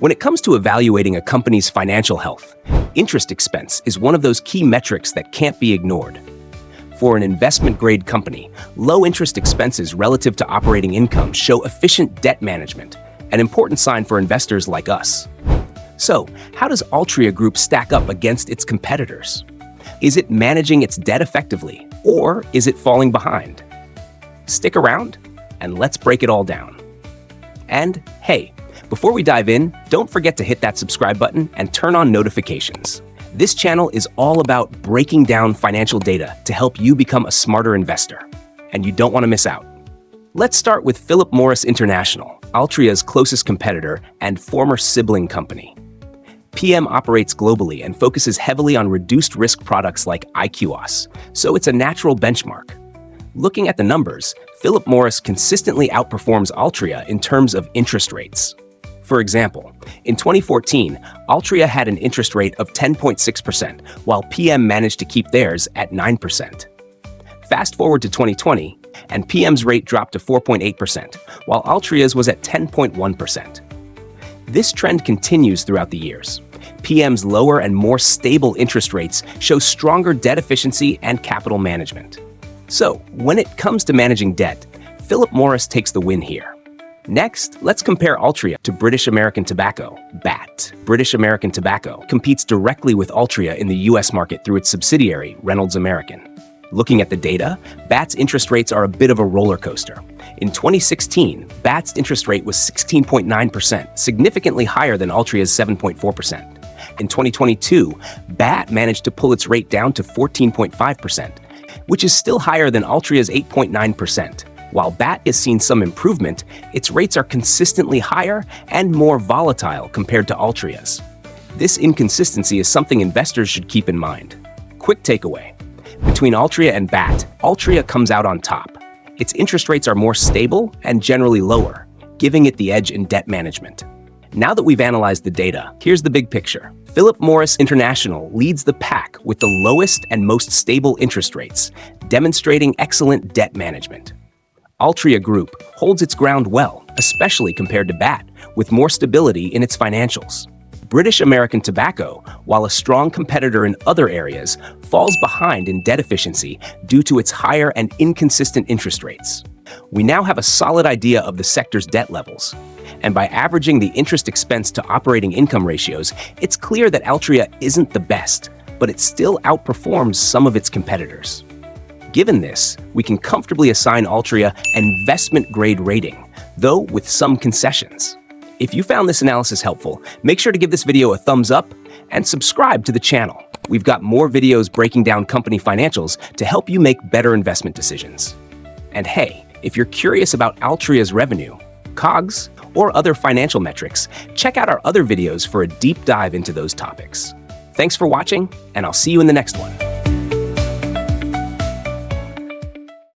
When it comes to evaluating a company's financial health, interest expense is one of those key metrics that can't be ignored. For an investment-grade company, low interest expenses relative to operating income show efficient debt management, an important sign for investors like us. So, how does Altria Group stack up against its competitors? Is it managing its debt effectively, or is it falling behind? Stick around, and let's break it all down. And hey, before we dive in, don't forget to hit that subscribe button and turn on notifications. This channel is all about breaking down financial data to help you become a smarter investor, and you don't want to miss out. Let's start with Philip Morris International, Altria's closest competitor and former sibling company. PM operates globally and focuses heavily on reduced-risk products like IQOS, so it's a natural benchmark. Looking at the numbers, Philip Morris consistently outperforms Altria in terms of interest rates. For example, in 2014, Altria had an interest rate of 10.6%, while PM managed to keep theirs at 9%. Fast forward to 2020, and PM's rate dropped to 4.8%, while Altria's was at 10.1%. This trend continues throughout the years. PM's lower and more stable interest rates show stronger debt efficiency and capital management. So, when it comes to managing debt, Philip Morris takes the win here. Next, let's compare Altria to British American Tobacco, BAT. British American Tobacco competes directly with Altria in the US market through its subsidiary, Reynolds American. Looking at the data, BAT's interest rates are a bit of a roller coaster. In 2016, BAT's interest rate was 16.9%, significantly higher than Altria's 7.4%. In 2022, BAT managed to pull its rate down to 14.5%, which is still higher than Altria's 8.9%. While BAT has seen some improvement, its rates are consistently higher and more volatile compared to Altria's. This inconsistency is something investors should keep in mind. Quick takeaway. Between Altria and BAT, Altria comes out on top. Its interest rates are more stable and generally lower, giving it the edge in debt management. Now that we've analyzed the data, here's the big picture. Philip Morris International leads the pack with the lowest and most stable interest rates, demonstrating excellent debt management. Altria Group holds its ground well, especially compared to BAT, with more stability in its financials. British American Tobacco, while a strong competitor in other areas, falls behind in debt efficiency due to its higher and inconsistent interest rates. We now have a solid idea of the sector's debt levels. And by averaging the interest expense to operating income ratios, it's clear that Altria isn't the best, but it still outperforms some of its competitors. Given this, we can comfortably assign Altria an investment-grade rating, though with some concessions. If you found this analysis helpful, make sure to give this video a thumbs up and subscribe to the channel. We've got more videos breaking down company financials to help you make better investment decisions. And hey, if you're curious about Altria's revenue, COGS, or other financial metrics, check out our other videos for a deep dive into those topics. Thanks for watching, and I'll see you in the next one.